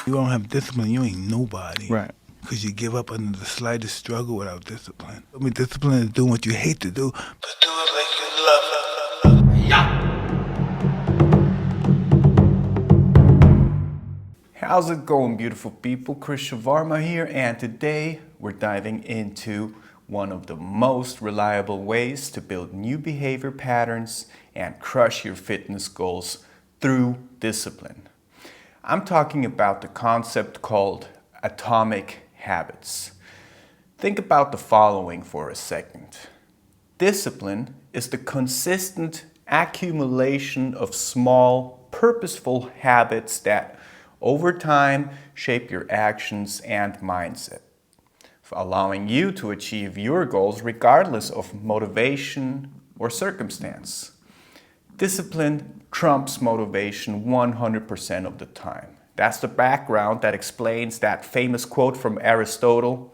You don't have discipline, you ain't nobody. Right. Because you give up under the slightest struggle without discipline. I mean, discipline is doing what you hate to do, but do it like you love it. How's it going, beautiful people? Chris Shawarma here, and today we're diving into one of the most reliable ways to build new behavior patterns and crush your fitness goals through discipline. I'm talking about the concept called atomic habits. Think about the following for a second. Discipline is the consistent accumulation of small, purposeful habits that over time shape your actions and mindset, allowing you to achieve your goals regardless of motivation or circumstance. Discipline trumps motivation 100% of the time. That's the background that explains that famous quote from Aristotle,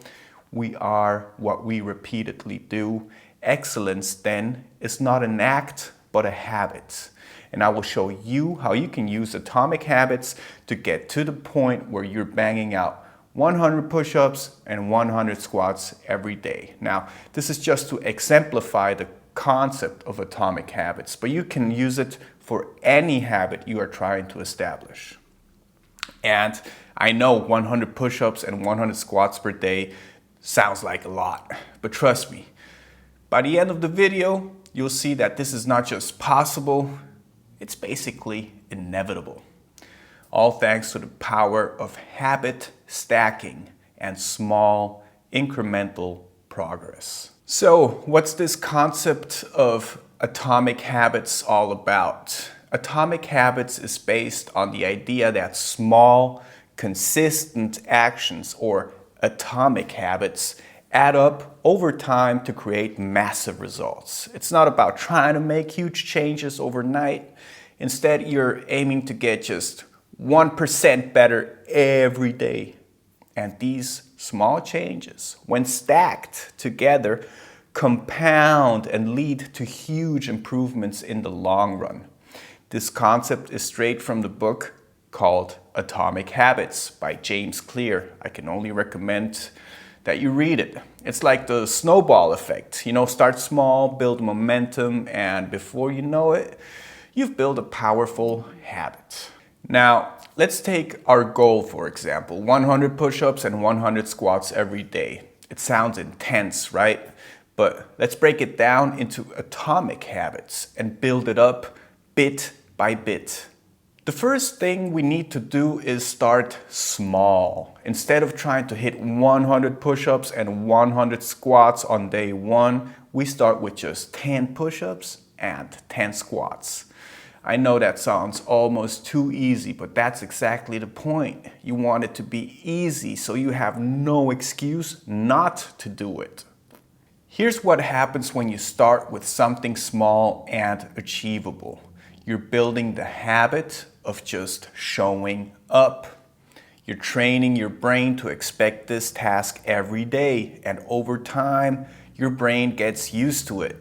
"We are what we repeatedly do." Excellence, then, is not an act, but a habit. And I will show you how you can use atomic habits to get to the point where you're banging out 100 push-ups and 100 squats every day. Now, this is just to exemplify the concept of atomic habits, but you can use it for any habit you are trying to establish. And I know 100 push-ups and 100 squats per day sounds like a lot, but trust me, by the end of the video, you'll see that this is not just possible, it's basically inevitable. All thanks to the power of habit stacking and small incremental progress. So, what's this concept of atomic habits all about? Atomic habits is based on the idea that small, consistent actions, or atomic habits, add up over time to create massive results. It's not about trying to make huge changes overnight. Instead, you're aiming to get just 1% better every day. And these small changes, when stacked together, compound and lead to huge improvements in the long run. This concept is straight from the book called Atomic Habits by James Clear. I can only recommend that you read it. It's like the snowball effect. Start small, build momentum, and before you know it, you've built a powerful habit. Now, let's take our goal, for example, 100 push-ups and 100 squats every day. It sounds intense, right? But let's break it down into atomic habits and build it up bit by bit. The first thing we need to do is start small. Instead of trying to hit 100 push-ups and 100 squats on day one, we start with just 10 push-ups and 10 squats. I know that sounds almost too easy, but that's exactly the point. You want it to be easy so you have no excuse not to do it. Here's what happens when you start with something small and achievable. You're building the habit of just showing up. You're training your brain to expect this task every day, and over time, your brain gets used to it.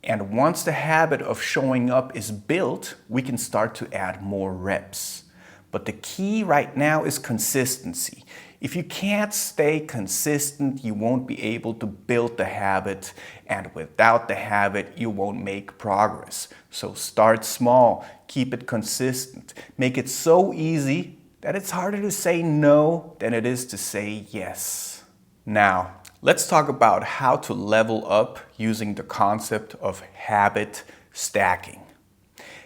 And once the habit of showing up is built, we can start to add more reps. But the key right now is consistency. If you can't stay consistent, you won't be able to build the habit, and without the habit, you won't make progress. So start small, keep it consistent, make it so easy that it's harder to say no than it is to say yes. Now, let's talk about how to level up using the concept of habit stacking.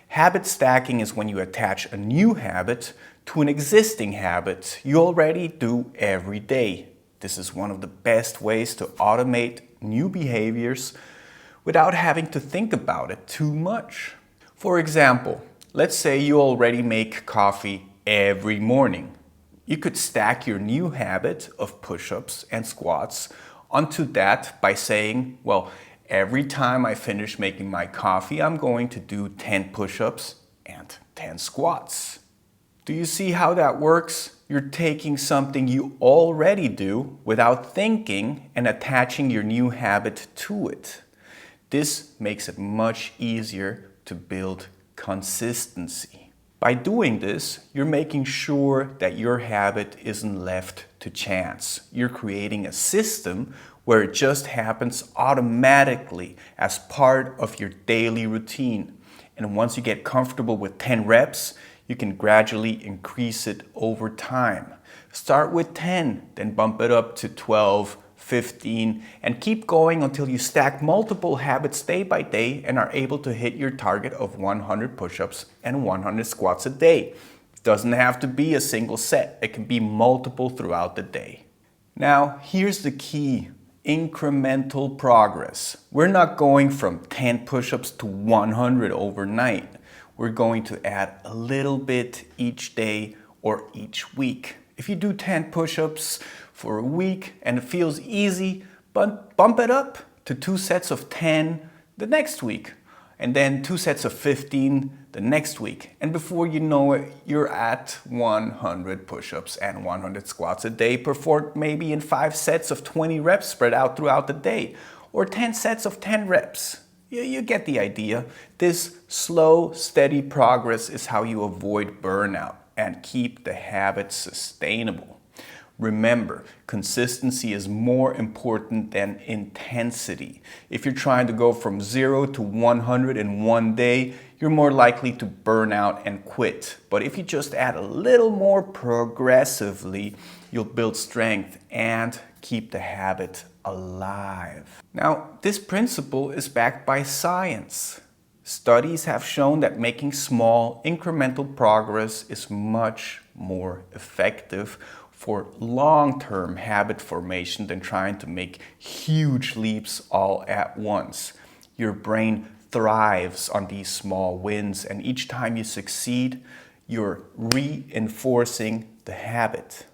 Habit stacking is when you attach a new habit to an existing habit you already do every day. This is one of the best ways to automate new behaviors without having to think about it too much. For example, let's say you already make coffee every morning. You could stack your new habit of push-ups and squats onto that by saying, well, every time I finish making my coffee, I'm going to do 10 push-ups and 10 squats. Do you see how that works? You're taking something you already do without thinking and attaching your new habit to it. This makes it much easier to build consistency. By doing this, you're making sure that your habit isn't left to chance. You're creating a system where it just happens automatically as part of your daily routine. And once you get comfortable with 10 reps, you can gradually increase it over time. Start with 10, then bump it up to 12, 15, and keep going until you stack multiple habits day by day and are able to hit your target of 100 push-ups and 100 squats a day. It doesn't have to be a single set. It can be multiple throughout the day. Now, here's the key: incremental progress. We're not going from 10 push-ups to 100 overnight. We're going to add a little bit each day or each week. If you do 10 push-ups for a week and it feels easy, but bump it up to 2 sets of 10 the next week, and then 2 sets of 15 the next week. And before you know it, you're at 100 push-ups and 100 squats a day, performed maybe in 5 sets of 20 reps spread out throughout the day, or 10 sets of 10 reps. You get the idea. This slow, steady progress is how you avoid burnout and keep the habit sustainable. Remember, consistency is more important than intensity. If you're trying to go from 0 to 100 in one day, you're more likely to burn out and quit. But if you just add a little more progressively, you'll build strength and keep the habit alive. Now, this principle is backed by science. Studies have shown that making small, incremental progress is much more effective for long-term habit formation than trying to make huge leaps all at once. Your brain thrives on these small wins, and each time you succeed, you're reinforcing the habit.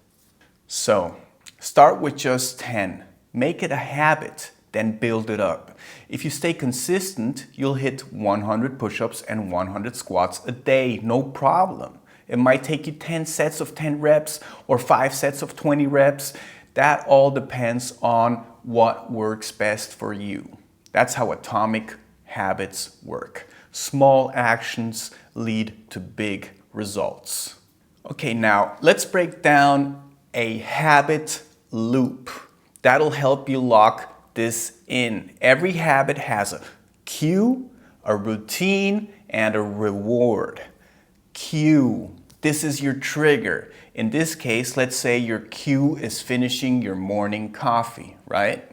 So, start with just 10. Make it a habit, then build it up. If you stay consistent, you'll hit 100 push-ups and 100 squats a day, no problem. It might take you 10 sets of 10 reps or 5 sets of 20 reps. That all depends on what works best for you. That's how atomic habits work. Small actions lead to big results. Okay, now let's break down a habit loop. That'll help you lock this in. Every habit has a cue, a routine, and a reward. Cue. This is your trigger. In this case, let's say your cue is finishing your morning coffee, right?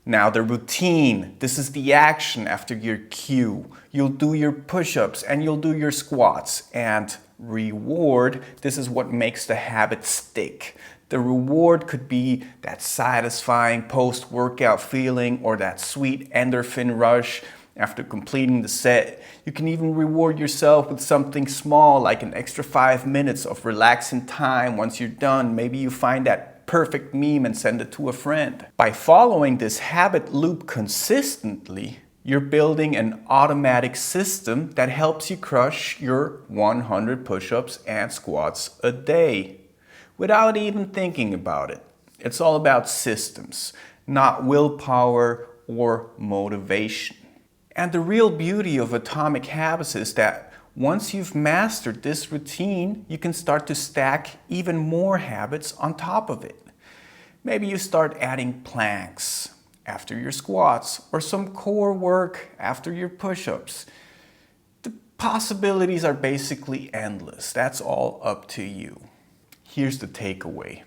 Now the routine, this is the action after your cue. You'll do your push-ups and you'll do your squats. And reward, this is what makes the habit stick. The reward could be that satisfying post-workout feeling or that sweet endorphin rush after completing the set. You can even reward yourself with something small like an extra 5 minutes of relaxing time once you're done. Maybe you find that perfect meme and send it to a friend. By following this habit loop consistently, you're building an automatic system that helps you crush your 100 push-ups and squats a day without even thinking about it. It's all about systems, not willpower or motivation. And the real beauty of atomic habits is that once you've mastered this routine, you can start to stack even more habits on top of it. Maybe you start adding planks after your squats or some core work after your push-ups. The possibilities are basically endless. That's all up to you. Here's the takeaway.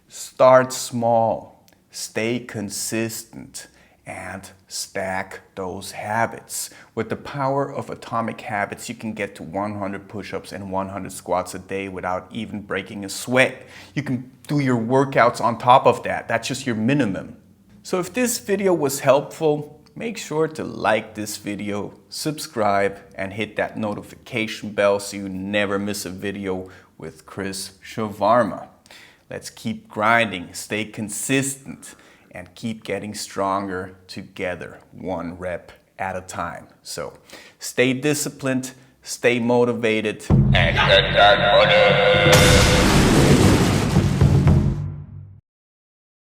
Start small, stay consistent, and stack those habits. With the power of atomic habits, you can get to 100 push-ups and 100 squats a day without even breaking a sweat. You can do your workouts on top of that. That's just your minimum. So if this video was helpful, make sure to like this video, subscribe, and hit that notification bell so you never miss a video with Chris Shawarma. Let's keep grinding, stay consistent, and keep getting stronger together, one rep at a time. So stay disciplined, stay motivated, and get that money.